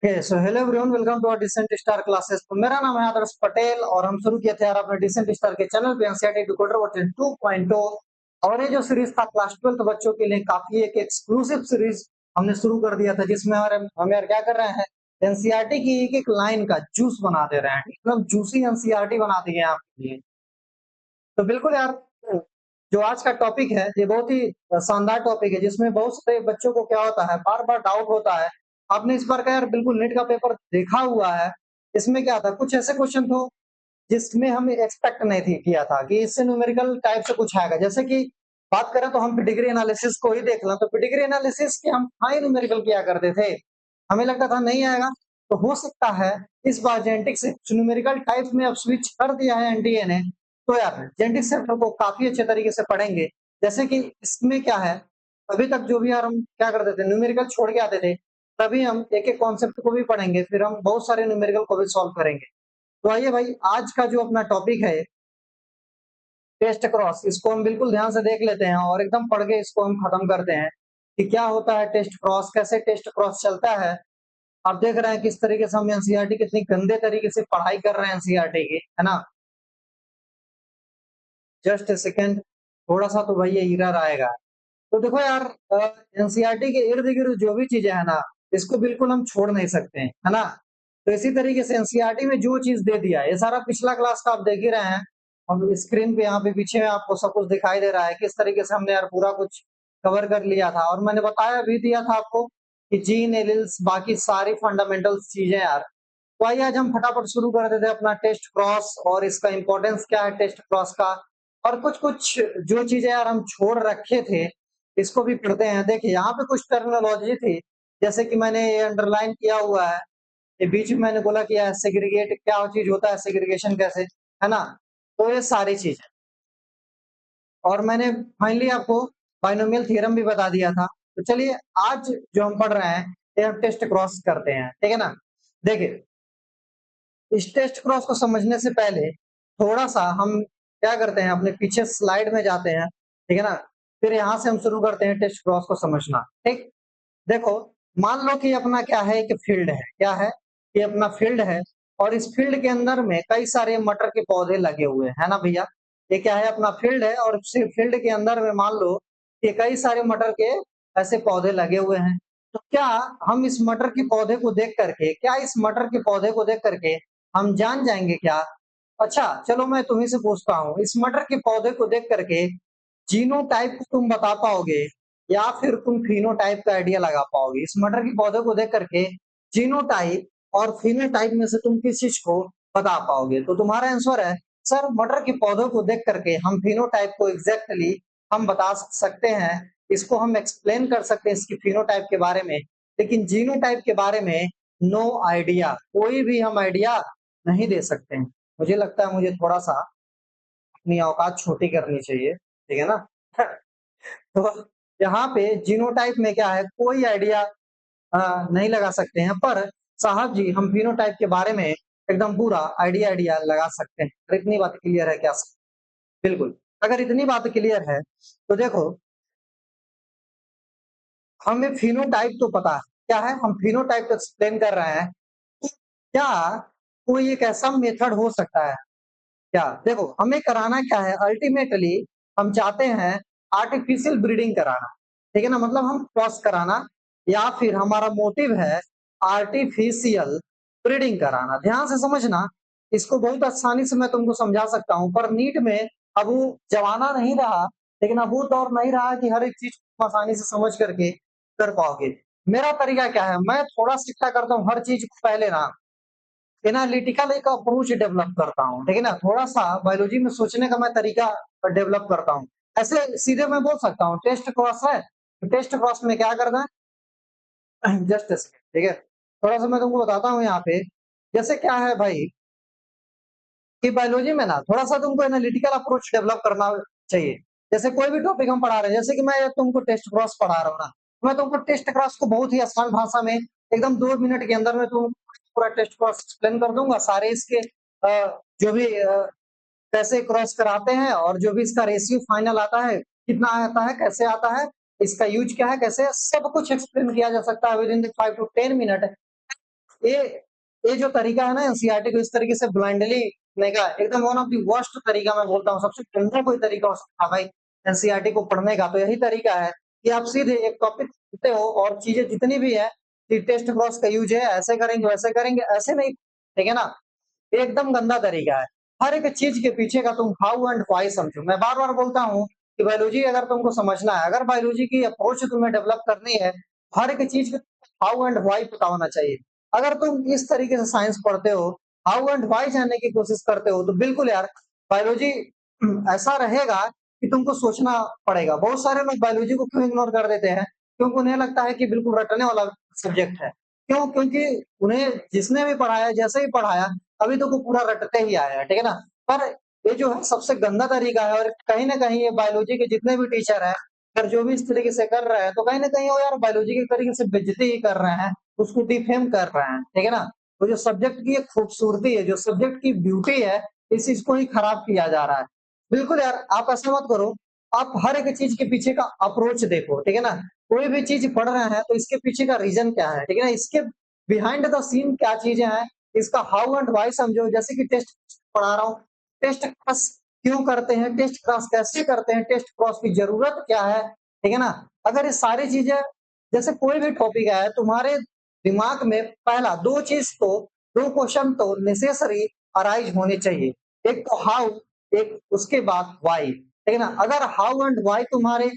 So hello everyone, welcome to our decent star classes. तो मेरा नाम है आदर्श पटेल और हम शुरू किए थे यार अपने डिसेंट स्टार के चैनल पे एनसीईआरटी डिकोडर वर्जन 2.0। और ये जो सीरीज था क्लास 12 बच्चों के लिए काफी एक एक्सक्लूसिव सीरीज हमने शुरू कर दिया था, जिसमें हम यार क्या कर रहे हैं, एनसीईआरटी की एक एक लाइन का जूस बना दे रहे हैं, एकदम जूसी एनसीईआरटी बना दिए हैं आपके लिए। तो बिल्कुल यार, जो आज का टॉपिक है ये बहुत ही शानदार टॉपिक है, जिसमें बहुत से बच्चों को क्या होता है, बार बार डाउट होता है। आपने इस बार का यार बिल्कुल नेट का पेपर देखा हुआ है। इसमें क्या था, कुछ ऐसे क्वेश्चन थे जिसमें हम एक्सपेक्ट नहीं थी किया था कि इससे न्यूमेरिकल टाइप से कुछ आएगा। जैसे कि बात करें तो हम डिग्री एनालिसिस को ही देख लें, तो डिग्री एनालिसिस के हम हाई न्यूमेरिकल किया करते थे, हमें लगता था नहीं आएगा। तो हो सकता है इस बार जेनेटिक्स से न्यूमेरिकल टाइप में अब स्विच कर दिया है एनडीए ने। तो यार जेनेटिक्स चैप्टर को काफी अच्छे तरीके से पढ़ेंगे। जैसे कि इसमें क्या है, अभी तक जो भी यार हम क्या करते थे, न्यूमेरिकल छोड़ के आते थे, तभी हम एक एक कॉन्सेप्ट को भी पढ़ेंगे, फिर हम बहुत सारे न्यूमेरिकल को भी सॉल्व करेंगे। तो आइए भाई, आज का जो अपना टॉपिक है टेस्ट क्रॉस, इसको हम बिल्कुल ध्यान से देख लेते हैं और एकदम पढ़ के इसको हम खत्म करते हैं कि क्या होता है टेस्ट क्रॉस, कैसे टेस्ट क्रॉस चलता है। आप देख रहे हैं किस तरीके से हम एनसीईआरटी कितनी गंदे तरीके से पढ़ाई कर रहे हैं एनसीईआरटी की, है ना। जस्ट ए सेकेंड, थोड़ा सा तो भाई ये एरर आएगा। तो देखो यार, एनसीईआरटी के इर्द गिर्द जो भी चीजें है ना, इसको बिल्कुल हम छोड़ नहीं सकते हैं, है ना। तो इसी तरीके से एनसीईआरटी में जो चीज दे दिया है, ये सारा पिछला क्लास का आप देख ही रहे हैं। हम स्क्रीन पे यहाँ पे पीछे में आपको सब कुछ दिखाई दे रहा है, किस तरीके से हमने यार पूरा कुछ कवर कर लिया था। और मैंने बताया भी दिया था आपको कि जीन एलिल्स बाकी सारी फंडामेंटल चीजें यार। तो आइए आज हम फटाफट शुरू कर देते हैं अपना टेस्ट क्रॉस और इसका इंपॉर्टेंस क्या है टेस्ट क्रॉस का। और कुछ कुछ जो चीजें यार हम छोड़ रखे थे, इसको भी पढ़ते हैं। देखिए यहाँ पे कुछ टर्मिनोलॉजी थी, जैसे कि मैंने ये अंडरलाइन किया हुआ है, ये बीच में मैंने बोला कि सेग्रीगेट क्या चीज होता है, सेग्रीगेशन कैसे, है ना। तो ये सारी चीजें, और मैंने फाइनली आपको बाइनोमियल थ्योरम भी बता दिया था। तो चलिए आज जो हम पढ़ रहे हैं, ये हम टेस्ट क्रॉस करते हैं, ठीक है ना। देखिए, इस टेस्ट क्रॉस को समझने से पहले थोड़ा सा हम क्या करते हैं, अपने पीछे स्लाइड में जाते हैं, ठीक है ना। फिर यहाँ से हम शुरू करते हैं टेस्ट क्रॉस को समझना, ठीक। देखो, मान लो कि अपना क्या है, एक फील्ड है, क्या है, ये अपना फील्ड है। और इस फील्ड के अंदर में कई सारे मटर के पौधे लगे हुए हैं ना भैया। ये क्या है, अपना फील्ड है, और फील्ड के अंदर में मान लो कि कई सारे मटर के ऐसे पौधे लगे हुए हैं। तो क्या हम इस मटर के पौधे को देख करके, क्या इस मटर के पौधे को देख करके हम जान जाएंगे क्या? अच्छा चलो मैं तुम्ही से पूछता हूँ, इस मटर के पौधे को देख करके जीनोटाइप को तुम बता पाओगे या फिर तुम फिनोटाइप का आइडिया लगा पाओगे? इस मटर के पौधे को देख करके जीनोटाइप और फिनोटाइप में से तुम किस चीज को बता पाओगे? तो तुम्हारा आंसर है सर, मटर के पौधों को देख करके हम फिनोटाइप को एग्जैक्टली हम बता सकते हैं, इसको हम एक्सप्लेन कर सकते हैं इसकी फिनोटाइप के बारे में, लेकिन जीनोटाइप के बारे में नो आइडिया, कोई भी हम आइडिया नहीं दे सकते हैं। मुझे लगता है मुझे थोड़ा सा अपनी औकात छोटी करनी चाहिए, ठीक है ना। तो यहाँ पे जीनोटाइप में क्या है, कोई आइडिया नहीं लगा सकते हैं, पर साहब जी हम फिनोटाइप के बारे में एकदम पूरा आइडिया आइडिया लगा सकते हैं। अगर इतनी बात क्लियर है क्या? बिल्कुल, अगर इतनी बात क्लियर है तो देखो, हमें फिनोटाइप तो पता है क्या है, हम फिनोटाइप को एक्सप्लेन कर रहे हैं कि क्या कोई एक ऐसा मेथड हो सकता है क्या। देखो हमें कराना क्या है, अल्टीमेटली हम चाहते हैं आर्टिफिशियल ब्रीडिंग कराना, ठीक है ना, मतलब हम क्रॉस कराना, या फिर हमारा मोटिव है आर्टिफिशियल ब्रीडिंग कराना। ध्यान से समझना, इसको बहुत आसानी से मैं तुमको समझा सकता हूँ, पर नीट में अब वो जमाना नहीं रहा, लेकिन अब वो दौर नहीं रहा कि हर एक चीज को आसानी से समझ करके कर पाओगे। मेरा तरीका क्या है, मैं थोड़ा सा क्या करता हूँ, हर चीज को पहले ना एनालिटिकल एक अप्रोच डेवलप करता हूँ, ठीक है ना, थोड़ा सा बायोलॉजी में सोचने का मैं तरीका डेवलप करता हूँ। ऐसे सीधे मैं बोल सकता हूँ टेस्ट क्रॉस है, तो टेस्ट क्रॉस में क्या करना है, जस्ट ठीक है, थोड़ा सा मैं तुमको बताता हूँ यहाँ पे। जैसे क्या है भाई, कि बायोलॉजी में ना थोड़ा सा तुमको एनालिटिकल अप्रोच डेवलप करना चाहिए। जैसे कोई भी टॉपिक हम पढ़ा रहे हैं, जैसे कि मैं तुमको टेस्ट क्रॉस पढ़ा रहा हूँ ना, मैं तुमको टेस्ट क्रॉस को बहुत ही आसान भाषा में एकदम 2 मिनट के अंदर में तुम पूरा टेस्ट क्रॉस एक्सप्लेन कर दूंगा, सारे इसके जो भी कैसे क्रॉस कराते हैं, और जो भी इसका रेशियो फाइनल आता है कितना आता है, कैसे आता है, इसका यूज क्या है, कैसे सब कुछ एक्सप्लेन किया जा सकता है विद इन 5 to 10 मिनट। ये ये जो तरीका है ना एनसीईआरटी को इस तरीके से ब्लाइंडली लेने का एकदम वन ऑफ द वर्स्ट तरीका मैं बोलता हूँ, सबसे गंदा कोई तरीका हो सकता है भाई एनसीईआरटी को पढ़ने का, तो यही तरीका है कि आप सीधे एक टॉपिक पढ़ते हो और चीजें जितनी भी है कि टेस्ट क्रॉस का यूज है, ऐसे करेंगे वैसे करेंगे, ऐसे नहीं, ठीक है ना। ये एकदम गंदा तरीका है। हर एक चीज के पीछे का तुम हाउ एंड व्हाई समझो। मैं बार बार बोलता हूँ कि बायोलॉजी अगर तुमको समझना है, अगर बायोलॉजी की अप्रोच तुम्हें डेवलप करनी है, हर एक चीज का हाउ एंड व्हाई पता होना चाहिए। अगर तुम इस तरीके से साइंस पढ़ते हो, हाउ एंड व्हाई जानने की कोशिश करते हो, तो बिल्कुल यार बायोलॉजी ऐसा रहेगा कि तुमको सोचना पड़ेगा। बहुत सारे लोग बायोलॉजी को क्यों इग्नोर कर देते हैं, क्योंकि उन्हें लगता है कि बिल्कुल रटने वाला सब्जेक्ट है। क्यों? क्योंकि उन्हें जिसने भी पढ़ाया, जैसे ही पढ़ाया, अभी तो वो पूरा रटते ही आया है, ठीक है ना। पर ये जो है सबसे गंदा तरीका है, और कहीं ना कहीं ये बायोलॉजी के जितने भी टीचर है, अगर जो भी इस तरीके से कर रहे हैं, तो कहीं ना कहीं वो यार बायोलॉजी के तरीके से बेइज्जती ही कर रहे हैं, उसको डिफेम कर रहे हैं, ठीक है ना। तो जो सब्जेक्ट की एक खूबसूरती है, जो सब्जेक्ट की ब्यूटी है, इस चीज को ही खराब किया जा रहा है। बिल्कुल यार, आप ऐसा मत करो। आप हर एक चीज के पीछे का अप्रोच देखो, ठीक है ना। कोई भी चीज पढ़ रहे हैं तो इसके पीछे का रीजन क्या है, ठीक है ना। इसके बिहाइंड द सीन क्या चीजें हैं, इसका हाउ एंड व्हाई समझो। जैसे कि टेस्ट पढ़ा रहा हूँ, टेस्ट क्रॉस क्यों करते हैं, टेस्ट क्रॉस कैसे करते हैं, टेस्ट क्रॉस की जरूरत क्या है, ठीक है ना। अगर ये सारी चीजें, जैसे कोई भी टॉपिक है तुम्हारे दिमाग में, पहला दो क्वेश्चन तो नेसेसरी अराइज होने चाहिए। एक तो हाउ, एक उसके बाद व्हाई, ठीक है ना। अगर हाउ एंड व्हाई तुम्हारे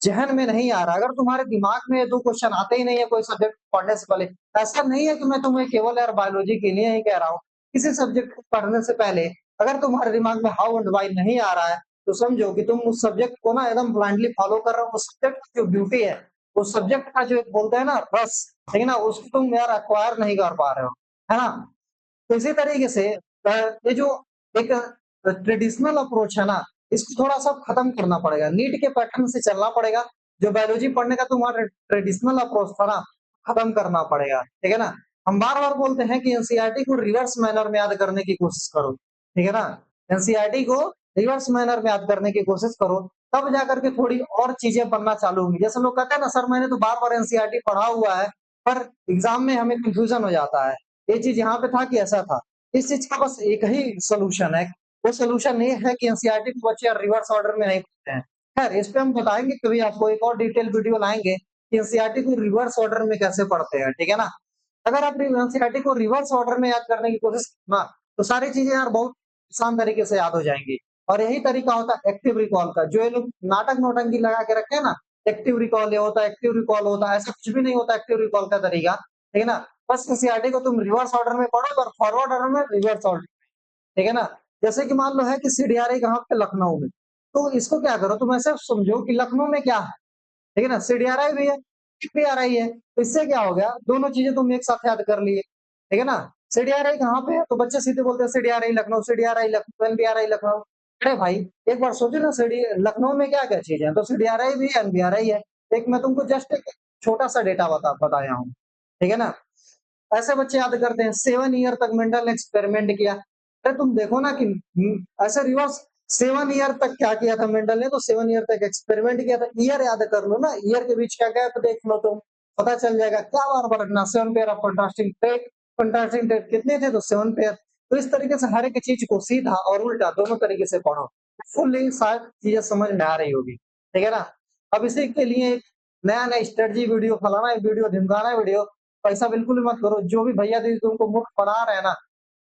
ज़हन में नहीं आ रहा, अगर तुम्हारे दिमाग में ये 2 क्वेश्चन आते ही नहीं है कोई सब्जेक्ट पढ़ने से पहले, ऐसा नहीं है कि मैं तुम्हें केवल यार बायोलॉजी के लिए ही कह रहा हूँ। किसी सब्जेक्ट को पढ़ने से पहले अगर तुम्हारे दिमाग में हाउ एंड व्हाई नहीं आ रहा है, तो समझो कि तुम उस सब्जेक्ट को ना एकदम ब्लाइंडली फॉलो कर रहे हो। उस सब्जेक्ट की जो ब्यूटी है, उस सब्जेक्ट का जो एक बोलते हैं ना रस, ठीक है ना, उसको तुम यार एक्वायर नहीं कर पा रहे हो, है ना? तो इसी तरीके से ये जो एक ट्रेडिशनल अप्रोच है ना, इसको थोड़ा-सा खत्म करना पड़ेगा। नीट के पैटर्न से चलना पड़ेगा। जो बायोलॉजी पढ़ने का तुम्हारा ट्रेडिशनल अप्रोच था ना, खत्म करना पड़ेगा, ठीक है ना? हम बार-बार बोलते हैं कि एनसीईआरटी को रिवर्स मैनर में याद करने की कोशिश करो, ठीक है ना? एनसीईआरटी को रिवर्स मैनर में याद करने की कोशिश करो, तब जाकर के थोड़ी और चीज़ें बनना चालू होंगी। जैसे लोग कहते हैं ना, सर मैंने तो बार-बार एनसीईआरटी पढ़ा हुआ है, पर एग्ज़ाम में हमें कन्फ्यूज़न हो जाता है। ये चीज़ यहाँ पे था कि ऐसा था। इस चीज़ का बस एक ही सॉल्यूशन है। वो सॉल्यूशन ये है कि एनसीईआरटी को बच्चे रिवर्स ऑर्डर में नहीं पढ़ते हैं। खैर इस पे हम बताएँगे कभी, आपको एक और डिटेल वीडियो लाएँगे कि एनसीईआरटी को रिवर्स ऑर्डर में कैसे पढ़ते हैं, ठीक है ना? अगर आप एनसीईआरटी को रिवर्स ऑर्डर में याद करने की कोशिश ना, तो सारी चीज़ें यार बहुत आसान तरीके से याद हो जाएँगी। और यही तरीका होता है एक्टिव रिकॉल का। जो ये लोग नाटक-नौटंकी लगा के रखे हैं ना, एक्टिव रिकॉल ये होता है, एक्टिव रिकॉल होता है, ऐसा कुछ भी नहीं होता एक्टिव रिकॉल का तरीका, ठीक है ना? बस एनसीईआरटी को तुम रिवर्स ऑर्डर में पढ़ो और फॉरवर्ड ऑर्डर में रिवर्स ऑर्डर, ठीक है ना? जैसे कि मान लो है कि सीडीआरआई कहाँ पे, लखनऊ में। तो इसको क्या करो, तुम ऐसे समझो कि लखनऊ में क्या है, ठीक है ना? सीडीआरआई भी है, पीआरआई है। तो इससे क्या हो गया, दोनों चीजें तुम एक साथ याद कर लिए, ठीक है ना? सीडीआरआई कहाँ पे है, तो बच्चे सीधे बोलते हैं CDRI Lucknow, CDRI Lucknow, NBRI Lucknow. अरे भाई, एक बार सोचो ना, सीडी लखनऊ में क्या क्या चीजें हैं, तो सीडीआरआई भी है, एनबीआरआई है। एक मैं तुमको जस्ट एक छोटा सा डेटा बताया हूँ, ठीक है ना? ऐसे बच्चे याद करते हैं। 7 ईयर तक मेंडल ने एक्सपेरिमेंट किया। अरे तुम देखो ना कि ऐसे रिवर्स, 7 ईयर तक क्या किया था मेंडल ने, तो 7 ईयर तक एक्सपेरिमेंट किया था। ईयर याद कर लो ना, ईयर के बीच का गैप देख लो, तुम पता चल जाएगा। क्या बार बार रखना, 7 pair of contrasting TET, contrasting TET कितने थे, तो 7 पेयर। तो इस तरीके से हर एक चीज को सीधा और उल्टा दोनों तरीके से पढ़ो, फुल्ली सारी चीजें समझ में आ रही होगी, ठीक है ना। अब इसी के लिए एक नया नया स्ट्रेटजी वीडियो, फलाना वीडियो, ढिमकाना वीडियो, ऐसा बिल्कुल भी मत करो। जो भी भैया दीदी तुमको मूर्ख बना रहे हैं ना,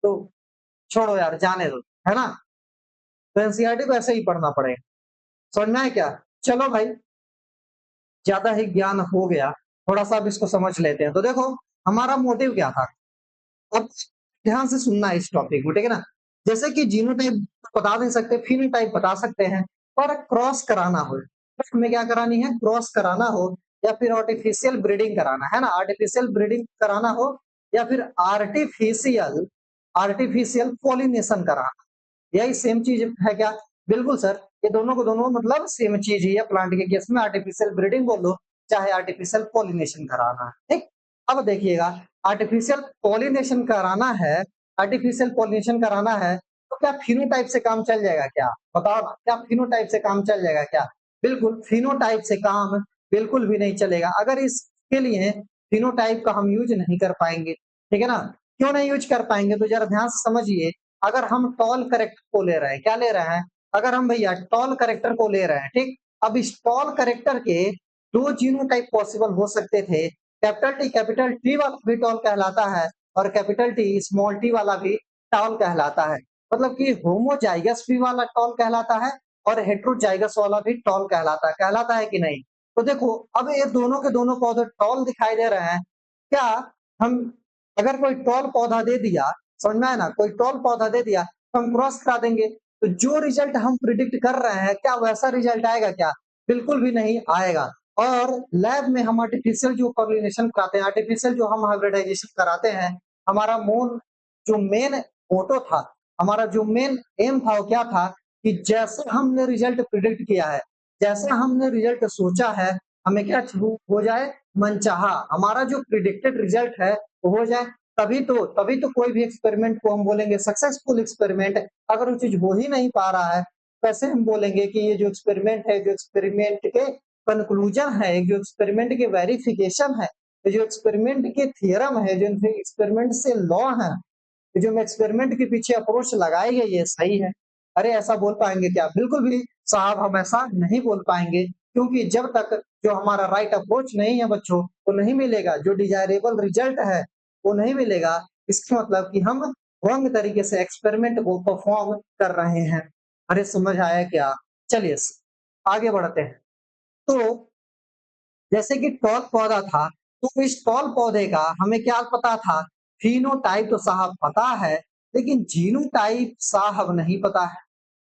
तो छोड़ो यार, जाने दो, है ना। तो एनसीईआरटी को ऐसे ही पढ़ना पड़ेगा। समझना है क्या? चलो भाई, ज्यादा ही ज्ञान हो गया, थोड़ा सा अब इसको समझ लेते हैं। तो देखो, हमारा मोटिव क्या था, अब ध्यान से सुनना है इस टॉपिक को, ठीक है ना। जैसे कि जीनोटाइप बता नहीं सकते, फिनोटाइप बता सकते हैं, पर क्रॉस कराना हो, तो हमें क्या करानी है, क्रॉस कराना हो, या फिर आर्टिफिशियल ब्रीडिंग कराना है ना, आर्टिफिशियल ब्रीडिंग कराना हो, या फिर आर्टिफिशियल आर्टिफिशियल पॉलिनेशन कराना, यही सेम चीज है क्या? बिल्कुल सर, ये दोनों को दोनों मतलब सेम चीज ही है। प्लांट के केस में आर्टिफिशियल ब्रीडिंग बोल दो, चाहे आर्टिफिशियल पॉलिनेशन कराना है, ठीक। अब देखिएगा, आर्टिफिशियल पॉलिनेशन कराना है, आर्टिफिशियल पॉलिनेशन कराना है, तो क्या फिनोटाइप से काम चल जाएगा क्या? बताओ ना, क्या फिनोटाइप से काम चल जाएगा क्या? बिल्कुल फिनोटाइप से काम बिल्कुल भी नहीं चलेगा। अगर इसके लिए फिनोटाइप का हम यूज नहीं कर पाएंगे, ठीक है ना? क्यों नहीं यूज कर पाएंगे? तो जरा ध्यान से समझिए। अगर हम टॉल करेक्टर को ले रहे हैं, क्या ले रहे हैं? अगर हम भैया टॉल करेक्टर को ले रहे हैं, ठीक? अब इस टॉल करेक्टर के दो जीनोटाइप पॉसिबल हो सकते थे। कैपिटल टी वाला भी टॉल कहलाता है और कैपिटल टी स्मॉल टी वाला भी टॉल कहलाता है। मतलब कि होमोजाइगस भी वाला टॉल कहलाता है और हेटेरोजाइगस वाला भी टॉल कहलाता है कि नहीं? तो देखो, अब ये दोनों के दोनों पौधे टॉल दिखाई दे रहे हैं। क्या हम अगर कोई टॉल पौधा दे दिया, समझ में आया ना? कोई टॉल पौधा दे दिया तो हम क्रॉस करा देंगे। तो जो रिजल्ट हम प्रिडिक्ट कर रहे हैं, क्या वैसा रिजल्ट आएगा क्या? बिल्कुल भी नहीं आएगा। और लैब में हम आर्टिफिशियल जो पॉलिनेशन कराते हैं, आर्टिफिशियल जो हम हाइब्रिडाइजेशन कराते हैं, हमारा जो मेन मोटो था, हमारा जो मेन एम था, वो क्या था कि जैसे हमने रिजल्ट प्रिडिक्ट किया है, जैसा हमने रिजल्ट सोचा है, हमें क्या हो जाए? मनचाहा। हमारा जो प्रिडिक्टेड रिजल्ट है वो हो जाए। तभी तो कोई भी एक्सपेरिमेंट को हम बोलेंगे सक्सेसफुल एक्सपेरिमेंट। अगर वो चीज हो ही नहीं पा रहा है, कैसे हम बोलेंगे कि ये जो एक्सपेरिमेंट है, जो एक्सपेरिमेंट के कंक्लूजन है, जो एक्सपेरिमेंट के वेरिफिकेशन है, जो एक्सपेरिमेंट के थियरम है, जो एक्सपेरिमेंट से लॉ है, जो एक्सपेरिमेंट के पीछे अप्रोच लगाई गई है, सही है। अरे ऐसा बोल पाएंगे क्या? बिल्कुल भी साहब हम ऐसा नहीं बोल पाएंगे, क्योंकि जब तक जो हमारा राइट अप्रोच नहीं है बच्चों, वो नहीं मिलेगा, जो डिजायरेबल रिजल्ट है वो नहीं मिलेगा, इसका मतलब कि हम रॉन्ग तरीके से एक्सपेरिमेंट को परफॉर्म कर रहे हैं। अरे समझ आया क्या? चलिए आगे बढ़ते हैं। तो जैसे कि टॉल पौधा था, तो इस टॉल पौधे का हमें क्या पता था? फिनोटाइप तो साहब पता है, लेकिन जीनोटाइप साहब नहीं पता है।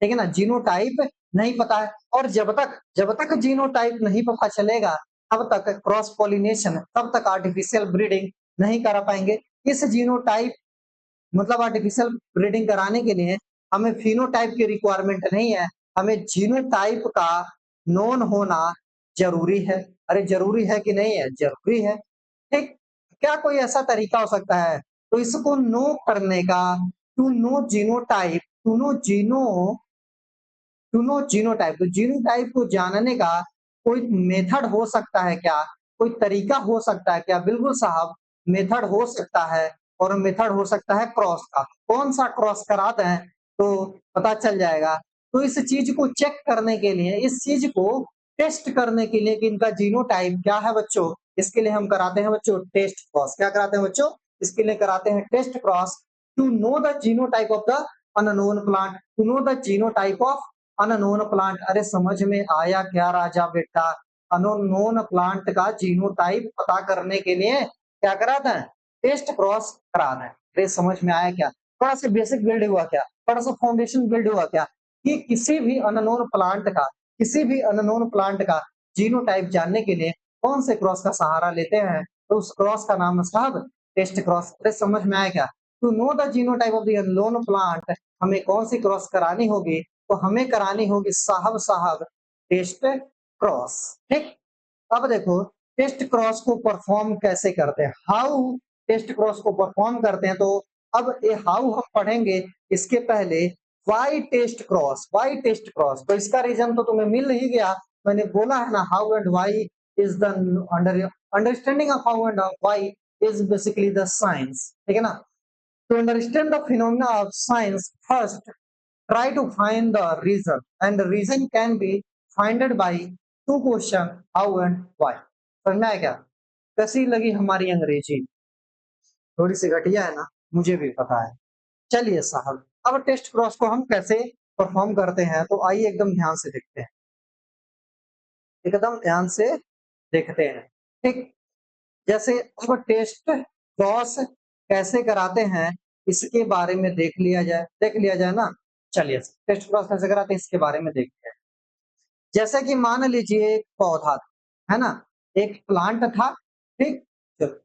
ठीक है ना? जीनोटाइप नहीं पता है। और जब तक जीनोटाइप नहीं पता चलेगा, तब तक क्रॉस पॉलिनेशन, तब तक आर्टिफिशियल ब्रीडिंग नहीं करा पाएंगे। इस जीनोटाइप मतलब आर्टिफिशियल ब्रीडिंग कराने के लिए हमें फिनोटाइप की रिक्वायरमेंट नहीं है, हमें जीनोटाइप का नोन होना जरूरी है। अरे जरूरी है कि नहीं है? जरूरी है। ठीक। क्या कोई ऐसा तरीका हो सकता है तो इसको नो करने का? To know genotype, to know genotype, तो जीनोटाइप को जानने का कोई मेथड हो सकता है क्या? कोई तरीका हो सकता है क्या? बिल्कुल साहब, मेथड हो सकता है। और मेथड हो सकता है क्रॉस का। कौन सा क्रॉस करा दें तो पता चल जाएगा। तो इस चीज को चेक करने के लिए, इस चीज को टेस्ट करने के लिए कि इनका जीनोटाइप क्या है बच्चों, इसके लिए हम कराते हैं बच्चों टेस्ट क्रॉस। क्या कराते हैं बच्चों? इसके लिए कराते हैं test cross. To know the genotype of the unknown plant, to know the genotype of unknown plant. अरे समझ में आया क्या राजा बेटा? अननोन प्लांट का जीनोटाइप पता करने के लिए क्या कराते हैं? टेस्ट क्रॉस कराना है। अरे समझ में आया क्या? थोड़ा सा बेसिक बिल्ड हुआ क्या? थोड़ा सा फाउंडेशन बिल्ड हुआ क्या? कि किसी भी अननोन प्लांट का जीनोटाइप जानने के लिए कौन से क्रॉस का सहारा लेते हैं? तो उस क्रॉस का नाम है साहब टेस्ट क्रॉस। अरे समझ में आया क्या? To know the genotype of the unknown plant, हमें कौन सी क्रॉस करानी होगी? तो हमें करानी होगी साहब टेस्ट क्रॉस। ठीक। अब देखो टेस्ट क्रॉस को परफॉर्म कैसे करते हैं, हाउ टेस्ट क्रॉस को परफॉर्म करते हैं। तो अब ये हाउ हम पढ़ेंगे, इसके पहले वाई टेस्ट क्रॉस, तो इसका रीजन तो तुम्हें मिल ही गया। मैंने बोला है ना, how and why is the understanding of how and why is basically the science. ठीक है ना? To understand the phenomena of science, first try to find the reason, and the reason can be founded by two questions, how and why। समझ में आया क्या? कैसी लगी हमारी अंग्रेजी? थोड़ी सी घटिया है ना? मुझे भी पता है। चलिए साहब, अब टेस्ट क्रॉस को हम कैसे परफॉर्म करते हैं, तो आइए एकदम ध्यान से देखते हैं, एकदम ध्यान से देखते हैं। ठीक। जैसे अब टेस्ट क्रॉस कैसे कराते हैं, इसके बारे में देख लिया जाए ना। चलिए टेस्ट क्रॉस कैसे कराते हैं इसके बारे में देखते हैं। जैसे कि मान लीजिए एक पौधा था, है ना? एक प्लांट था। ठीक। चलो,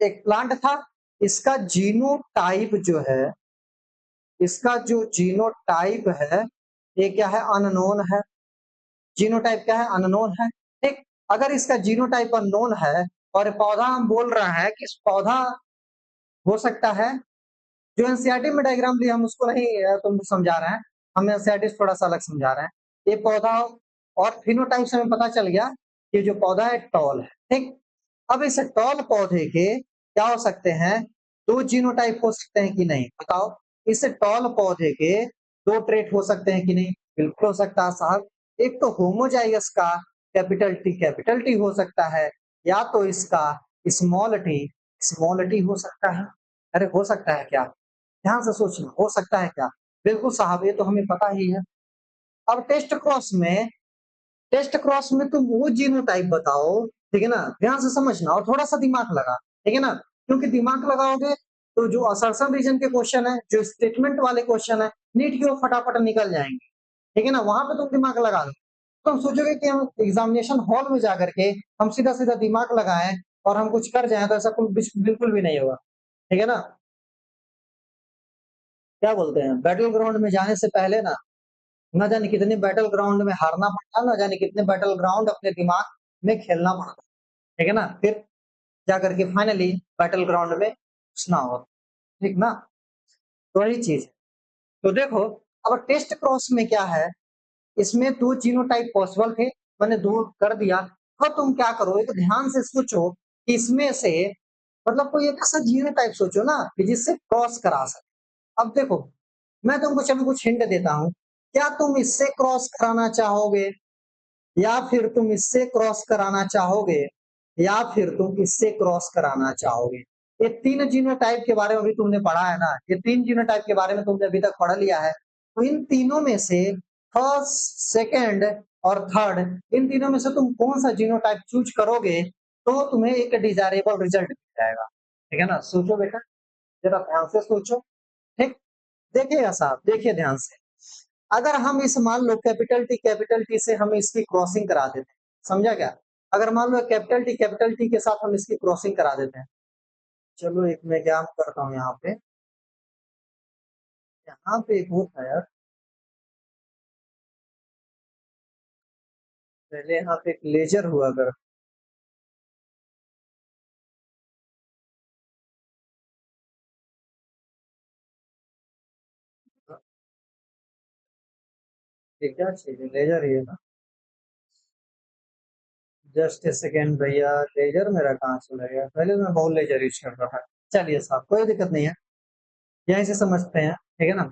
एक प्लांट था। इसका जीनोटाइप जो है, इसका जो जीनोटाइप है, ये क्या है? अननोन है। जीनोटाइप क्या है? अननोन है। ठीक। अगर इसका जीनोटाइप अननोन है और पौधा हम बोल रहे हैं कि इस पौधा हो सकता है, जो एनसीईआरटी में डायग्राम लिया हम उसको नहीं तुमको समझा रहे हैं, हम एनसीईआरटी से थोड़ा सा अलग समझा रहे हैं। ये पौधा और फिनोटाइप से हमें पता चल गया कि जो पौधा है टॉल है। ठीक। अब इस टॉल पौधे के क्या हो सकते हैं? दो जीनोटाइप हो सकते हैं कि नहीं बताओ। इस टॉल पौधे के दो ट्रेट हो सकते हैं कि नहीं? बिल्कुल हो सकता है साहब। एक तो होमोजाइगस का कैपिटल टी हो सकता है, या तो इसका स्मॉल टी हो सकता है। अरे हो सकता है क्या? ध्यान से सोचना, हो सकता है क्या? बिल्कुल साहब, ये तो हमें पता ही है। अब टेस्ट क्रॉस में तुम वो जीनोटाइप बताओ, ठीक है ना? ध्यान से समझना और थोड़ा सा दिमाग लगा, ठीक है ना? क्योंकि दिमाग लगाओगे तो जो असर्शन रीजन के क्वेश्चन है, जो स्टेटमेंट वाले क्वेश्चन है, नीट के वो फटाफट निकल जाएंगे, ठीक है ना? वहां पे तुम दिमाग लगा लो। तो हम सोचोगे कि हम एग्जामिनेशन हॉल में जाकर के हम सीधा सीधा दिमाग लगाएं और हम कुछ कर जाएं, तो ऐसा बिल्कुल भी नहीं होगा, ठीक है ना? क्या बोलते हैं, बैटल ग्राउंड में जाने से पहले ना, न जाने कितने बैटल ग्राउंड में हारना पड़ता, न जाने कितने बैटल ग्राउंड अपने दिमाग में खेलना पड़ता, ठीक है ना? फिर जाकर के फाइनली बैटल ग्राउंड में घुसना हो, ठीक ना? तो वही चीज है। तो देखो, अब टेस्ट क्रॉस में क्या है, इसमें दो जीनोटाइप पॉसिबल थे, मैंने दो कर दिया। अब तुम क्या करो, एक ध्यान से सोचो कि इसमें से मतलब कोई एक ऐसा जीनोटाइप सोचो ना कि जिससे क्रॉस करा सके। अब देखो, मैं तुमको चलो कुछ हिंट देता हूँ। क्या तुम इससे क्रॉस कराना चाहोगे, या फिर तुम इससे क्रॉस कराना चाहोगे, या फिर तुम इससे क्रॉस कराना चाहोगे? ये तीन जीनोटाइप के बारे में भी तुमने पढ़ा है ना, ये तीन जीनोटाइप के बारे में तुमने अभी तक पढ़ लिया है। तो इन तीनों में से फर्स्ट, सेकंड और थर्ड, इन तीनों में से तुम कौन सा जीनोटाइप चूज करोगे तो तुम्हें एक डिजायरेबल रिजल्ट मिल जाएगा, ठीक है ना? सोचो बेटा, जरा ध्यान से सोचो, ठीक? देखिएगा साहब, देखिए ध्यान से। अगर हम इस मान लो कैपिटल टी से हम इसकी क्रॉसिंग करा देते हैं, समझा क्या? अगर मान लो कैपिटल टी के साथ हम इसकी क्रॉसिंग करा देते हैं, चलो एक मैं क्या करता हूँ यहाँ पे एक वो था यार, पहले यहाँ पे एक लेजर हुआ कर, ये क्या चीज है, लेजर ही है ना? जस्ट ए सेकेंड भैया, लेजर मेरा कहाँ चला गया? पहले तो मैं बहुत लेजर यूज करता था। चलिए साहब, कोई दिक्कत नहीं है, यहीं से समझते हैं, ठीक है ना?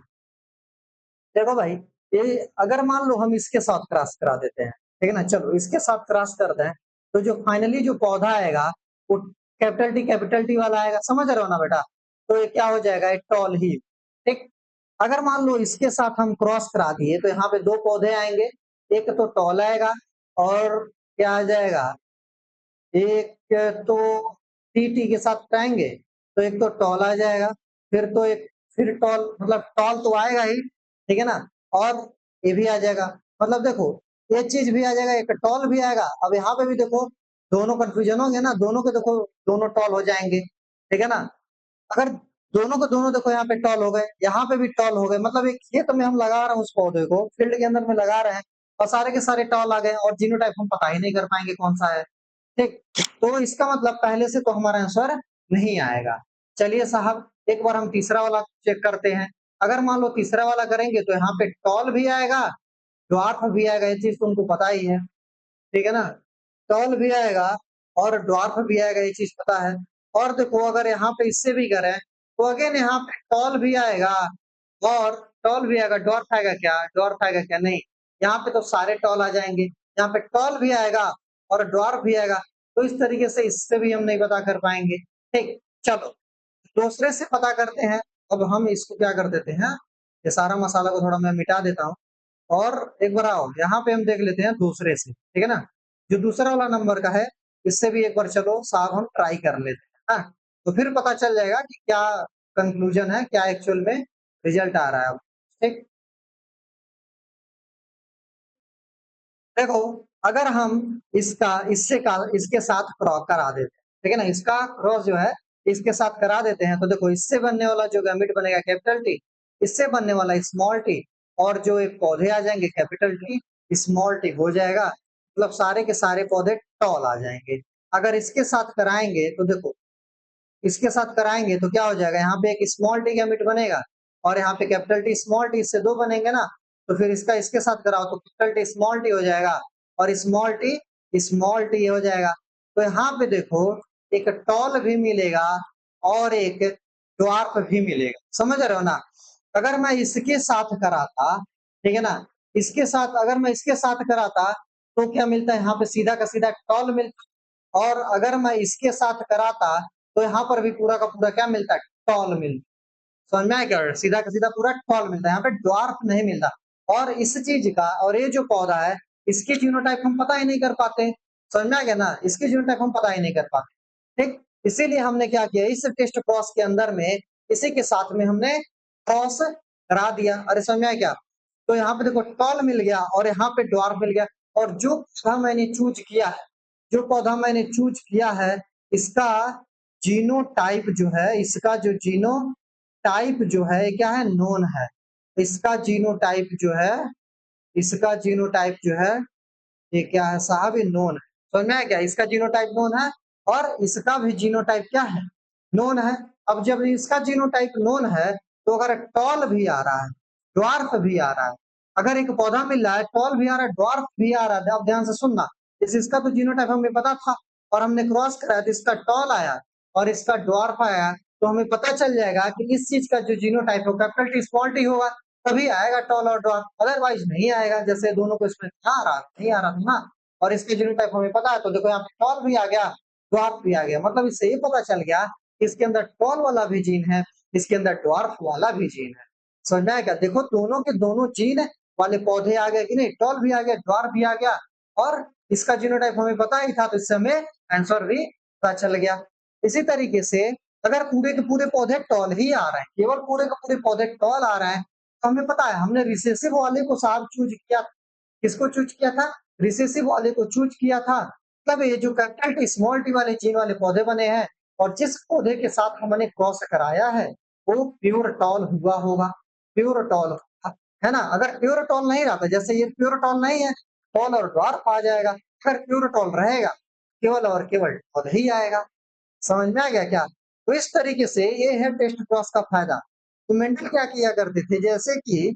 देखो भाई, ये अगर मान लो हम इसके साथ क्रॉस करा देते हैं, ठीक है ना? चलो इसके साथ क्रॉस करते हैं, तो जो फाइनली जो पौधा आएगा वो कैपिटल टी वाला आएगा, समझ रहे हो ना बेटा? तो ये क्या हो जाएगा, एक टॉल ही, ठीक? अगर मान लो इसके साथ हम क्रॉस करा दिए तो यहाँ पे दो पौधे आएंगे, एक तो टॉल आएगा और क्या आ जाएगा, एक तो टी के साथ कराएंगे तो एक तो टॉल आ जाएगा, फिर तो एक फिर टॉल, मतलब टॉल तो आएगा ही, ठीक है ना? और ये भी आ जाएगा, मतलब देखो ये चीज भी आ जाएगा, एक टॉल भी आएगा। अब यहाँ पे भी देखो, दोनों कंफ्यूजन हो गया ना, दोनों के देखो, दोनों टॉल हो जाएंगे, ठीक है ना? अगर दोनों को दोनों देखो, यहाँ पे टॉल हो गए, यहाँ पे भी टॉल हो गए, मतलब एक खेत में हम लगा रहे हैं उस पौधे को, फील्ड के अंदर में लगा रहे हैं और सारे के सारे टॉल आ गए और जीनोटाइप हम पता ही नहीं कर पाएंगे कौन सा है, ठीक? तो इसका मतलब पहले से तो हमारा आंसर नहीं आएगा। चलिए साहब, एक बार हम तीसरा वाला चेक करते हैं। अगर मान लो तीसरा वाला करेंगे तो यहाँ पे टॉल भी आएगा, ड्वार्फ भी आएगा, ये चीज तुमको पता ही है, ठीक है ना? टॉल भी आएगा और ड्वार्फ भी आएगा, ये चीज पता है। और देखो, अगर यहाँ पे इससे भी करें तो अगेन यहाँ पे टॉल भी आएगा और टॉल भी आएगा, ड्वार्फ आएगा क्या? ड्वार्फ आएगा क्या? नहीं, यहाँ पे तो सारे टॉल आ जाएंगे, यहाँ पे टॉल भी आएगा और ड्वार्फ भी आएगा। तो इस तरीके से इससे भी हम नहीं पता कर पाएंगे, ठीक? चलो दूसरे से पता करते हैं। अब हम इसको क्या कर देते हैं, ये सारा मसाला को थोड़ा मैं मिटा देता हूँ और एक बार आओ यहाँ पे हम देख लेते हैं दूसरे से, ठीक है ना? जो दूसरा वाला नंबर का है, इससे भी एक बार चलो साहब हम ट्राई कर लेते हैं, हाँ? तो फिर पता चल जाएगा कि क्या कंक्लूजन है, क्या एक्चुअल में रिजल्ट आ रहा है, ठीक? देखो, अगर हम इसके साथ क्रॉस करा देते हैं, ठीक है ना? इसका क्रॉस जो है इसके साथ करा देते हैं, तो देखो इससे बनने वाला जो गैमेट बनेगा कैपिटल टी, इससे बनने वाला स्मॉल टी, और जो एक पौधे आ जाएंगे कैपिटल टी स्मॉल टी हो जाएगा, मतलब सारे के सारे पौधे टॉल आ जाएंगे। अगर इसके साथ कराएंगे तो देखो, इसके साथ कराएंगे तो क्या हो जाएगा, यहाँ पे एक स्मॉल टी गैमेट बनेगा और यहाँ पे कैपिटल टी स्मॉल टी, इससे दो बनेंगे ना, तो फिर इसका इसके साथ कराओ तो कैपिटल टी स्मॉल टी हो जाएगा और स्मॉल टी हो जाएगा। तो यहाँ पे देखो, एक टॉल भी मिलेगा और एक ड्वार्फ भी मिलेगा, समझ रहे हो ना। अगर मैं इसके साथ कराता, ठीक है ना, इसके साथ अगर मैं इसके साथ कराता तो क्या मिलता है, यहाँ पे सीधा का सीधा टॉल मिलता है। और अगर मैं इसके साथ कराता तो यहाँ पर भी पूरा का पूरा क्या मिलता है, टॉल मिलता है। समझ में आया क्या, सीधा का सीधा पूरा टॉल मिलता है, यहाँ पे ड्वार्फ नहीं मिलता। और इस चीज का, और ये जो पौधा है इसके जीनोटाइप हम पता ही नहीं कर पाते। समझ में आ गया ना, इसके जीनोटाइप हम पता ही नहीं कर पाते। ठीक, इसीलिए हमने क्या किया, इस टेस्ट क्रॉस के अंदर में इसी के साथ में हमने क्रॉस करा दिया। अरे समझ में आया क्या, तो यहाँ पे देखो टॉल मिल गया और यहाँ पे ड्वार्फ मिल गया। और जो पौधा मैंने चूज किया है, जो पौधा मैंने चूज किया है, इसका जीनोटाइप जो है, इसका जो जीनोटाइप जो है क्या है, नोन है। इसका जीनोटाइप जो है, इसका जीनोटाइप जो है ये क्या है साहब, ये नोन है। समझ में आया क्या, इसका जीनोटाइप नोन है और इसका भी जीनोटाइप क्या है, नोन है। अब जब इसका जीनोटाइप नोन है तो अगर टॉल भी आ रहा है, ड्वार्फ भी आ रहा है, अगर एक पौधा मिल रहा है टॉल भी आ रहा है ड्वार्फ भी आ रहा है, अब ध्यान से सुनना, इसका तो जीनोटाइप हमें पता था और हमने क्रॉस कराया तो इसका टॉल आया और इसका ड्वार्फ आया, तो हमें पता चल जाएगा कि इस चीज का जो जीनोटाइप होगा कैपिटल टी स्मॉल टी होगा, तभी आएगा टॉल और ड्वार्फ, अदरवाइज नहीं आएगा। जैसे दोनों को इसमें आ रहा नहीं आ रहा था ना, और इसके जीनोटाइप हमें पता है, तो देखो यहाँ पे टॉल भी आ गया, ड्वार्फ भी आ गया, मतलब इससे ये पता चल गया कि इसके अंदर टॉल वाला भी जीन है, इसके अंदर ड्वार्फ वाला भी जीन है। समझ में आएगा, देखो दोनों के दोनों जीन वाले पौधे आ गए कि नहीं, टॉल भी आ गया ड्वार्फ भी आ गया, और इसका जीनोटाइप हमें पता ही था, तो इससे हमें आंसर भी पता चल गया। इसी तरीके से अगर पूरे के पूरे पौधे टॉल ही आ रहे हैं, केवल पूरे के पूरे पौधे टॉल आ रहे हैं, तो हमें पता है हमने रिसेसिव वाले को साहब चूज किया, किसको चूज किया था, रिसेसिव वाले को चूज किया था। तब ये जो कैपिटल टी स्मॉल टी वाले जीन वाले पौधे बने हैं, और जिस पौधे के साथ हमने क्रॉस कराया है वो प्योर टॉल हुआ होगा, प्योर टॉल है ना। अगर प्योर टॉल नहीं रहता, जैसे ये प्योर टॉल नहीं है, टॉल और ड्वार्फ आ जाएगा। अगर प्योर टॉल रहेगा, केवल और केवल टॉल ही आएगा। समझ में आ गया क्या, तो इस तरीके से ये है टेस्ट क्रॉस का फायदा। तो मेंडल क्या किया करते थे, जैसे कि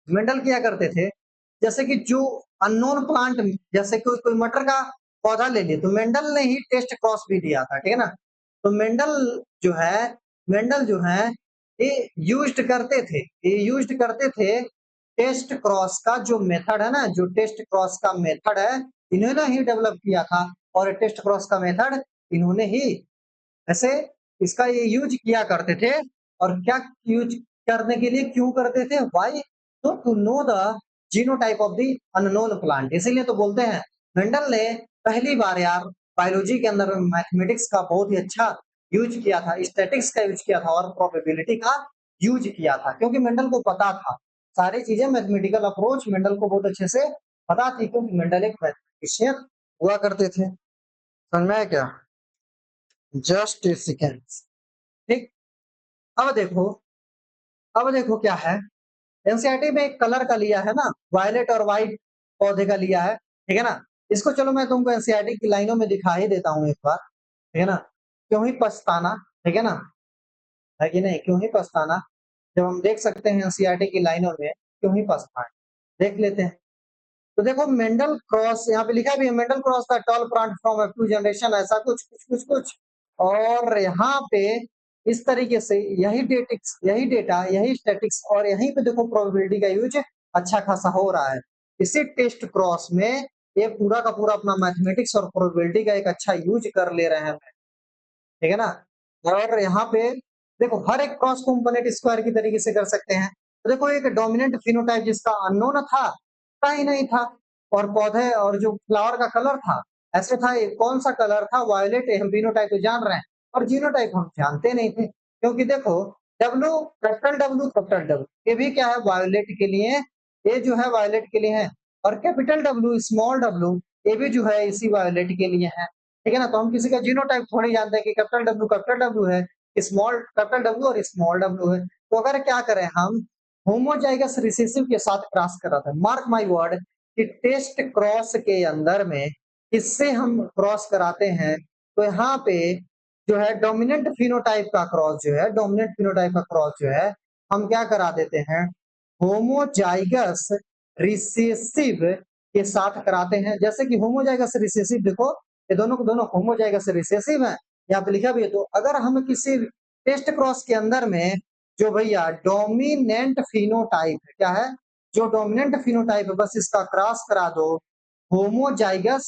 मेंडल किया करते थे, जैसे कि जो अननोन प्लांट, जैसे कोई कोई मटर का पौधा ले लिए, तो मेंडल ने ही टेस्ट क्रॉस भी दिया था, ठीक है ना। तो जो है मेंडल जो है ये यूज्ड करते थे, ये यूज्ड करते थे टेस्ट क्रॉस का जो मेथड है ना, जो टेस्ट क्रॉस का मेथड है, इन्होंने ही डेवलप किया था। और टेस्ट क्रॉस का मेथड इन्होंने ही ऐसे इसका ये यूज किया करते थे। और क्या यूज करने के लिए क्यों करते थे, वाई, तो to know the genotype of the unknown plant. इसीलिए तो बोलते हैं मेंडल ने पहली बार यार बायोलॉजी के अंदर मैथमेटिक्स का बहुत ही अच्छा यूज किया था, स्टैटिक्स का यूज किया था और प्रोबेबिलिटी का यूज किया था, क्योंकि मेंडल को पता था सारी चीजें, मैथमेटिकल अप्रोच मेंडल को बहुत अच्छे से पता थी, क्योंकि मेंडल एक मैथमेटिशियन हुआ करते थे। समझ में आया क्या, जस्ट ए सेकेंड। ठीक, अब देखो, अब देखो क्या है, एनसीईआरटी में एक कलर का लिया है ना, वायलेट और व्हाइट पौधे का लिया है, ठीक है ना। इसको चलो मैं तुमको एनसीईआरटी की लाइनों में दिखा ही देता हूँ एक बार, ठीक है ना। क्यों ही पछताना, ठीक है ना, है कि नहीं, क्यों ही पछताना, जब हम देख सकते हैं एनसीईआरटी की लाइनों में, क्यों ही पछताना, देख लेते हैं। तो देखो मेंडल क्रॉस यहाँ पे लिखा भी है, Mendel cross the tall plant from up to generation, ऐसा कुछ कुछ कुछ कुछ। और यहाँ पे इस तरीके से यही डेटिक्स, यही डेटा, यही स्टैटिक्स, और यहीं पे देखो प्रोबेबिलिटी का यूज अच्छा खासा हो रहा है। इसी टेस्ट क्रॉस में ये पूरा का पूरा अपना मैथमेटिक्स और प्रोबेबिलिटी का एक अच्छा यूज कर ले रहे हैं, ठीक है ना। और यहाँ पे देखो हर एक क्रॉस कंपोनेंट स्क्वायर की तरीके से कर सकते हैं। तो देखो एक डोमिनेंट फिनोटाइप जिसका अननोन था, पता ही नहीं था, और पौधे और जो फ्लावर का कलर था ऐसे था, ये कौन सा कलर था, वायलेट, हम फिनोटाइप तो जान रहे हैं और जीनोटाइप हम जानते नहीं थे, क्योंकि देखो W, capital W, capital W, ये भी क्या है वायलेट के लिए, ये जो है वायलेट के लिए है, और कैपिटल डब्लू स्मॉल डब्लू ये भी जो है इसी वायलेट के लिए है, ठीक है ना। तो हम किसी का जीनोटाइप थोड़ी जानते हैं कि कैपिटल डब्ल्यू है, स्मॉल कैपिटल डब्ल्यू और स्मॉल डब्ल्यू है। तो अगर क्या करें हम होमोजाइगस रिसेसिव के साथ क्रॉस कराते हैं, मार्क माय वर्ड कि टेस्ट क्रॉस के अंदर में इससे हम क्रॉस कराते हैं, तो यहाँ पे जो है डोमिनेंट फिनोटाइप का क्रॉस जो है, डोमिनेंट फिनोटाइप का क्रॉस जो है हम क्या करा देते हैं, होमोजाइगस रिसेसिव के साथ कराते हैं। जैसे कि होमोजाइगस रिसेसिव देखो, ये दोनों को दोनों होमोजाइगस रिसेसिव है, यहाँ पे लिखा भी है। तो अगर हम किसी टेस्ट क्रॉस के अंदर में जो भैया डोमिनेंट फिनोटाइप है, क्या है, जो डोमिनेंट फिनोटाइप है, बस इसका क्रॉस करा दो होमोजाइगस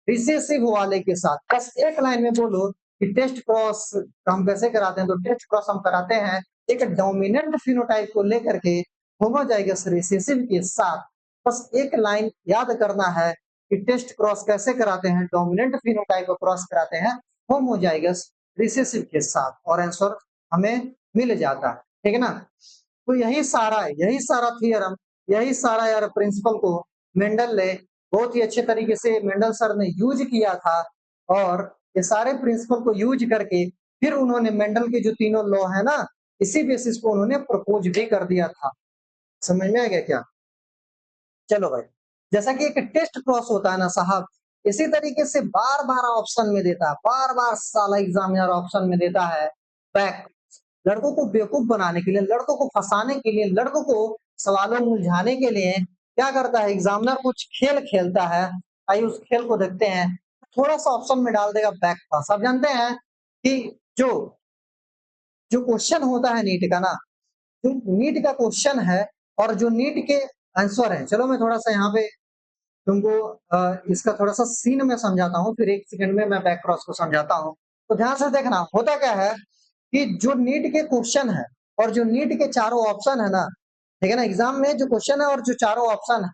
रिसेसिव वाले के साथ। बस एक लाइन में बोलो कि टेस्ट क्रॉस हम कैसे कराते हैं, तो टेस्ट क्रॉस हम कराते हैं एक डोमिनेंट फिनोटाइप को लेकर के होमोजाइगस रिसेसिव के साथ। बस एक लाइन याद करना है कि टेस्ट क्रॉस कैसे कराते हैं, डोमिनेंट फिनोटाइप को क्रॉस कराते हैं होमोजाइगस रिसेसिव के साथ, और आंसर हमें मिल जाता है, ठीक है ना। तो यही सारा थियरम, यही सारा यार प्रिंसिपल को मेंडल ने बहुत ही अच्छे तरीके से मेंडल सर ने यूज किया था, और ये सारे प्रिंसिपल को यूज करके फिर उन्होंने मेंडल के जो तीनों लॉ है ना, इसी बेसिस को उन्होंने प्रपोज भी कर दिया था। समझ में आ गया क्या? चलो भाई, जैसा कि एक टेस्ट क्रॉस होता है ना साहब, इसी तरीके से बार बार ऑप्शन में देता है, बार बार साला एग्जामिनर ऑप्शन में देता है बैक, लड़कों को बेवकूफ बनाने के लिए, लड़कों को फंसाने के लिए, लड़कों को सवालों में उलझाने के लिए क्या करता है एग्जामिनर, कुछ खेल खेलता है। आइए उस खेल को देखते हैं। थोड़ा सा ऑप्शन में डाल देगा बैक पास। आप जानते हैं कि जो जो क्वेश्चन होता है नीट का ना, जो नीट का क्वेश्चन है और जो नीट के आंसर है, चलो मैं थोड़ा सा यहाँ पे तुमको इसका थोड़ा सा सीन में समझाता हूँ, फिर एक सेकंड में मैं बैक क्रॉस को समझाता हूँ। तो ध्यान से देखना, होता क्या है कि जो नीट के क्वेश्चन है और जो नीट के चारों ऑप्शन है ना, ठीक है ना, एग्जाम में जो क्वेश्चन है और जो चारों ऑप्शन है,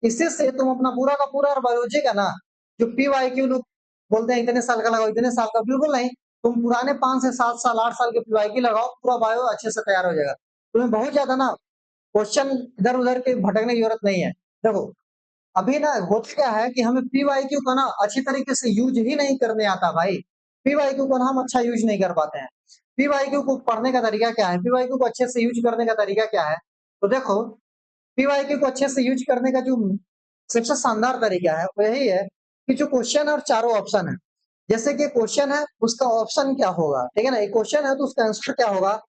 इससे से तुम अपना पूरा का पूरा बायोलॉजी का ना, जो पीवाईक्यू लोग बोलते हैं इतने साल का लगाओ, इतने साल का, बिल्कुल नहीं। तुम पुराने 5 से 7 साल 8 साल के पीवाईक्यू लगाओ, पूरा बायो अच्छे से तैयार हो जाएगा। तुम्हें बहुत ज्यादा ना क्वेश्चन इधर उधर के भटकने की जरूरत नहीं है। देखो अभी ना होता क्या है कि हमें पीवाईक्यू का ना अच्छी तरीके से यूज ही नहीं करने आता भाई। पीवाईक्यू को ना हम अच्छा यूज नहीं कर पाते हैं। पीवाईक्यू को पढ़ने का तरीका क्या है, पीवाईक्यू को अच्छे से यूज करने का तरीका क्या है, तो देखो पीवाईक्यू को अच्छे से यूज करने का जो सबसे शानदार तरीका है वो यही है कि जो क्वेश्चन और चारों ऑप्शन है, जैसे कि क्वेश्चन है उसका ऑप्शन क्या होगा, ठीक है ना, एक क्वेश्चन है तो उसका आंसर क्या होगा,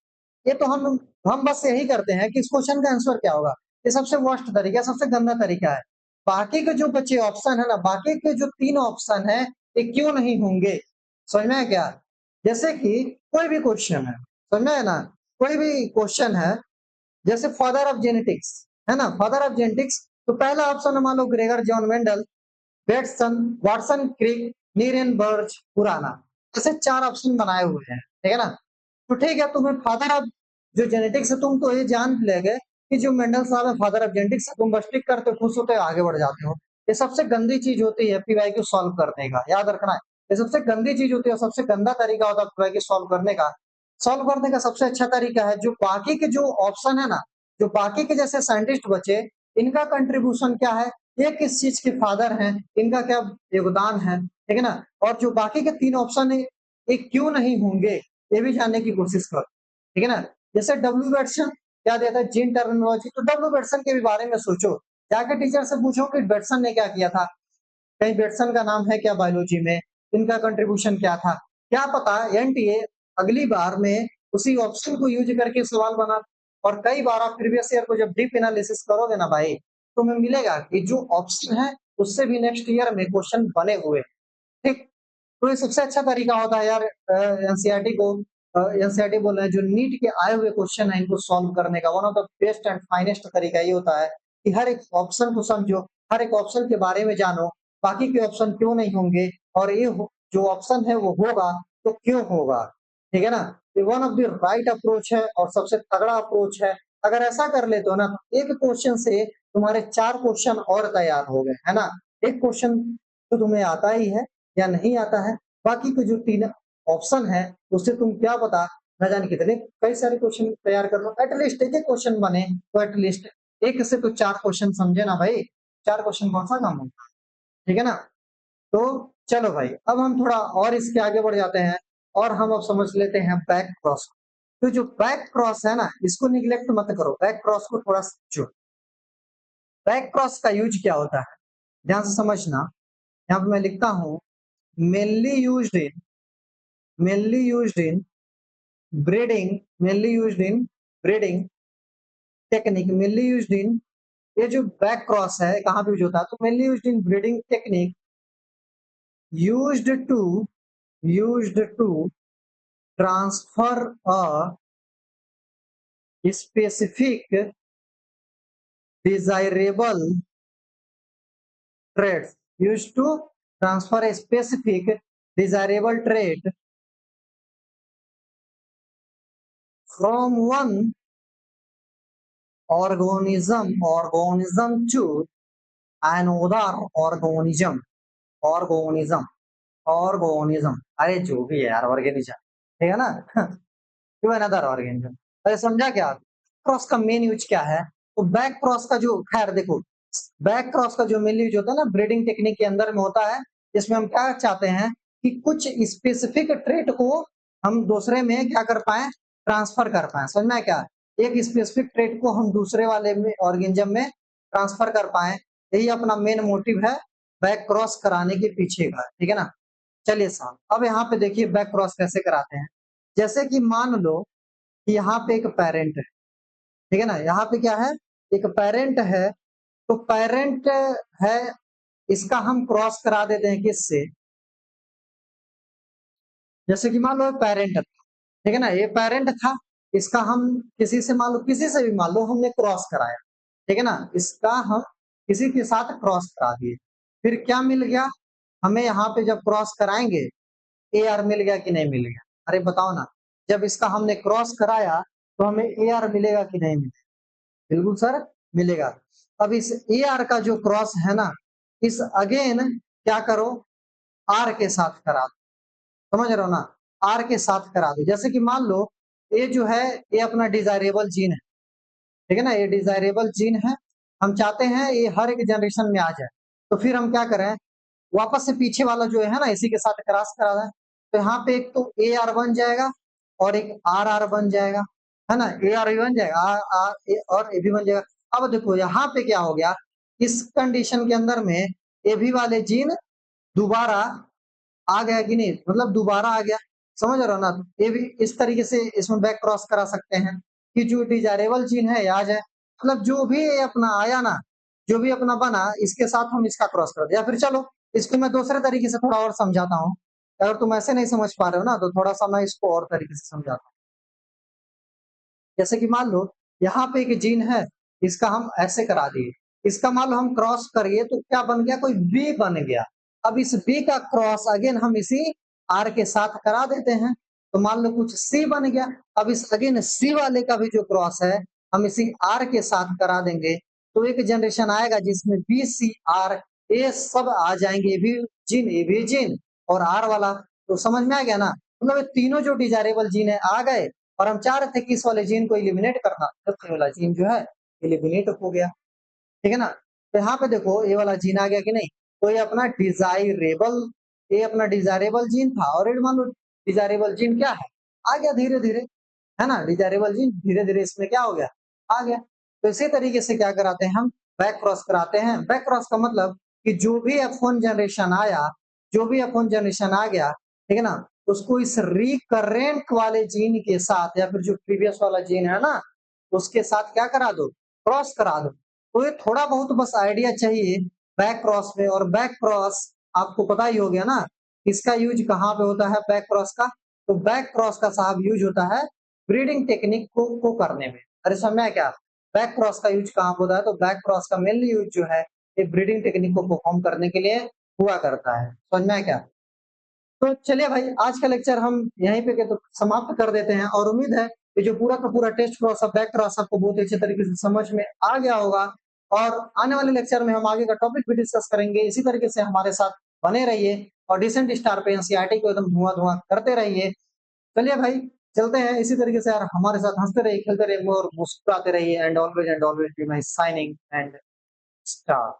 ये तो हम बस यही करते हैं कि इस क्वेश्चन का आंसर क्या होगा। ये सबसे वर्स्ट तरीका है, सबसे गंदा तरीका है। बाकी के जो बचे ऑप्शन है ना, बाकी के जो 3 ऑप्शन है, ये क्यों नहीं होंगे, समझ में है क्या? जैसे कि कोई भी क्वेश्चन है, समझ में है ना, कोई भी क्वेश्चन है, जैसे फादर ऑफ जेनेटिक्स है ना, फादर ऑफ जेनेटिक्स, तो पहला ऑप्शन है मान लो Gregor John Mendel, Bateson, Watson, Crick, Nirenberg, पुराना। ऐसे 4 ऑप्शन बनाए हुए हैं, ठीक है ना। तो ठीक है, तुम्हें फादर ऑफ जो जेनेटिक्स है, तुम तो ये जान ले गए कि जो मेंडल साहब है फादर ऑफ जेनेटिक्स, तुम बस टिक करते हो, खुश होते हो, आगे बढ़ जाते हो। ये सबसे गंदी चीज होती है पीवाईक्यू सॉल्व करने का, याद रखना है। ये सबसे गंदी चीज होती है, सबसे गंदा तरीका होता है पीवाईक्यू सॉल्व करने का। सॉल्व करने का सबसे अच्छा तरीका है, जो बाकी के जो ऑप्शन है ना, जो बाकी के जैसे साइंटिस्ट बचे, इनका कंट्रीब्यूशन क्या है, ये किस चीज के फादर हैं, इनका क्या योगदान है, ठीक है ना। और जो बाकी के 3 ऑप्शन है, ये क्यों नहीं होंगे, ये भी जानने की कोशिश करो, ठीक है ना। जैसे डब्ल्यू बेटसन क्या देता है, जीन टर्मिनोलॉजी, तो डब्ल्यू बेटसन के भी बारे में सोचो, जाके टीचर से पूछो कि बेटसन ने क्या किया था, कहीं बेटसन का नाम है क्या बायोलॉजी में, इनका कंट्रीब्यूशन क्या था, क्या पता एनटीए अगली बार में उसी ऑप्शन को यूज करके सवाल बना। और कई बार आप प्रीवियस ईयर को जब डीप एनालिसिस करोगे ना भाई, तो हमें मिलेगा कि जो ऑप्शन है उससे भी नेक्स्ट ईयर में क्वेश्चन बने हुए, ठीक। तो ये सबसे अच्छा तरीका होता है यार एनसीईआरटी को, एनसीईआरटी बोल रहे हैं, जो नीट के आए हुए क्वेश्चन है इनको सॉल्व करने का one of the best and finest तरीका ये होता है कि हर एक ऑप्शन को समझो, हर एक ऑप्शन के बारे में जानो, बाकी के ऑप्शन क्यों नहीं होंगे, और जो ऑप्शन है वो होगा तो क्यों होगा, ठीक है ना। ये one of the right approach है और सबसे तगड़ा अप्रोच है। अगर ऐसा कर लेते हो ना, तो एक क्वेश्चन से तुम्हारे 4 क्वेश्चन और तैयार हो गए, है ना। एक क्वेश्चन तो तुम्हें आता ही है या नहीं आता है, बाकी के जो 3 ऑप्शन है उससे तुम क्या पता न जाने कितने कई सारे क्वेश्चन तैयार कर लो, एटलीस्ट एक एक क्वेश्चन बने, तो एटलीस्ट एक से तो 4 क्वेश्चन समझे ना भाई, 4 क्वेश्चन कौन सा काम होता है, ठीक है ना। तो चलो भाई, अब हम थोड़ा और इसके आगे बढ़ जाते हैं, और हम अब समझ लेते हैं बैक क्रॉस। तो जो बैक क्रॉस है ना, इसको निग्लेक्ट मत करो, बैक क्रॉस को थोड़ा समझो। बैक क्रॉस का यूज क्या होता है, ध्यान से समझना। यहाँ पे मैं लिखता हूँ, mainly used in mainly used in mainly used in breeding technique, mainly used in, ये जो बैक क्रॉस है कहाँ पे यूज होता है, तो mainly used in breeding technique used to used to transfer a specific desirable traits used to transfer a specific desirable trait from one organism to another organism अरे जो भी है यार ऑर्गेनिज्म, ठीक है ना टू अनदर ऑर्गेनिज्म। अरे समझा क्या? क्रॉस का मेन यूज क्या है? तो बैक क्रॉस का जो खैर देखो, बैक क्रॉस का जो मेन यूज होता है ना ब्रीडिंग टेक्निक के अंदर में होता है, जिसमें हम क्या चाहते हैं कि कुछ स्पेसिफिक ट्रेट को हम दूसरे में क्या कर पाए, ट्रांसफर कर पाए। समझ में क्या? एक स्पेसिफिक ट्रेट को हम दूसरे वाले में ऑर्गेनिज्म में ट्रांसफर कर पाए, यही अपना मेन मोटिव है बैक क्रॉस कराने के पीछे का, ठीक है ना। चलिए साहब, अब यहाँ पे देखिए बैक क्रॉस कैसे कराते हैं। जैसे कि मान लो कि यहाँ पे एक पेरेंट है, ठीक है ना, यहाँ पे क्या है, एक पेरेंट है, तो पेरेंट है, इसका हम क्रॉस करा देते हैं किससे? जैसे कि मान लो पेरेंट था, ठीक है ना, ये पेरेंट था, इसका हम किसी से मान लो, किसी से भी मान लो हमने क्रॉस कराया, ठीक है ना, इसका हम किसी के साथ क्रॉस करा दिए, फिर क्या मिल गया हमें? यहाँ पे जब क्रॉस कराएंगे ए आर मिल गया कि नहीं मिल गया? अरे बताओ ना, जब इसका हमने क्रॉस कराया तो हमें ए आर मिलेगा कि नहीं मिलेगा? बिल्कुल सर, मिलेगा। अब इस ए आर का जो क्रॉस है ना, इस अगेन क्या करो, आर के साथ करा दो। समझ रहे हो ना, आर के साथ करा दो। जैसे कि मान लो ये जो है ये अपना डिजायरेबल जीन है, ठीक है ना, ये डिजायरेबल जीन है, हम चाहते हैं ये हर एक जनरेशन में आ जाए, तो फिर हम क्या करें, वापस से पीछे वाला जो है ना इसी के साथ क्रॉस करा दें, तो यहाँ पे एक तो ए आर बन जाएगा और एक आर आर बन जाएगा, है ना, ए आर भी बन जाएगा, आर आर ए और ए भी बन जाएगा। अब देखो यहाँ पे क्या हो गया, इस कंडीशन के अंदर में ए भी वाले जीन दोबारा आ गया कि नहीं, मतलब दोबारा आ गया। समझ रहे हो ना, ये भी इस तरीके से इसमें बैक क्रॉस करा सकते हैं कि जो डिजायरेबल जीन है आ जाए, मतलब जो भी अपना आया ना, जो भी अपना बना इसके साथ हम इसका क्रॉस कर दिया। फिर चलो इसको मैं दूसरे तरीके से थोड़ा और समझाता हूँ, अगर तुम ऐसे नहीं समझ पा रहे हो ना तो थोड़ा सा मैं इसको और तरीके से समझाता हूँ। जैसे कि मान लो यहाँ पे एक जीन है, इसका हम ऐसे करा दिए, इसका मान लो हम क्रॉस करिए तो क्या बन गया, कोई बी बन गया। अब इस बी का क्रॉस अगेन हम इसी आर के साथ करा देते हैं, तो मान लो कुछ सी बन गया। अब इस अगेन सी वाले का भी जो क्रॉस है हम इसी आर के साथ करा देंगे, तो एक जनरेशन आएगा जिसमें बी सी आर ये सब आ जाएंगे, ए भी जीन और आर वाला। तो समझ में आ गया ना, मतलब ये तीनों जो डिजायरेबल जीन है आ गए, और हम चाह रहे थे कि इस वाले जीन को एलिमिनेट करना, तो ये वाला जीन जो है एलिमिनेट हो गया, ठीक है ना। तो यहाँ पे देखो ये वाला जीन आ गया कि नहीं, तो ये अपना डिजायरेबल, ये अपना डिजायरेबल जीन था, और ये मान लो डिजायरेबल जीन क्या है, आ गया धीरे धीरे, है ना, डिजायरेबल जीन धीरे धीरे इसमें क्या हो गया, आ गया। तो इसी तरीके से क्या कराते हैं हम, बैक क्रॉस कराते हैं। बैक क्रॉस का मतलब कि जो भी F1 जनरेशन आया, जो भी F1 जनरेशन आ गया, ठीक है ना, उसको इस रिकरेंट वाले जीन के साथ या फिर जो प्रीवियस वाला जीन है ना उसके साथ क्या करा दो, क्रॉस करा दो। तो ये थोड़ा बहुत बस आइडिया चाहिए बैक क्रॉस में, और बैक क्रॉस आपको पता ही हो गया ना इसका यूज कहाँ पे होता है बैक क्रॉस का। तो बैक क्रॉस का साहब यूज होता है ब्रीडिंग टेक्निक को करने में। अरे समझ में क्या, बैक क्रॉस का यूज कहाँ होता है, तो बैक क्रॉस का मेनली यूज जो है ये ब्रीडिंग टेक्निक को परफॉर्म करने के लिए हुआ करता है। समझ में क्या? तो चलिए भाई आज का लेक्चर हम यहीं पे के तो समाप्त कर देते हैं, और उम्मीद है कि जो पूरा का पूरा टेस्ट क्रॉस और बैक क्रॉस आपको बहुत अच्छे तरीके से समझ में आ गया होगा। और आने वाले लेक्चर में हम आगे का टॉपिक भी डिस्कस करेंगे, इसी तरीके से हमारे साथ बने रहिए और डिसेंट स्टार पे एनसीईआरटी को एकदम धुआं धुआं करते रहिए। चलिए भाई चलते हैं इसी तरीके से यार, हमारे साथ हंसते रहिए, खेलते रहिए और मुस्कुराते रहिए। And always be my signing and star.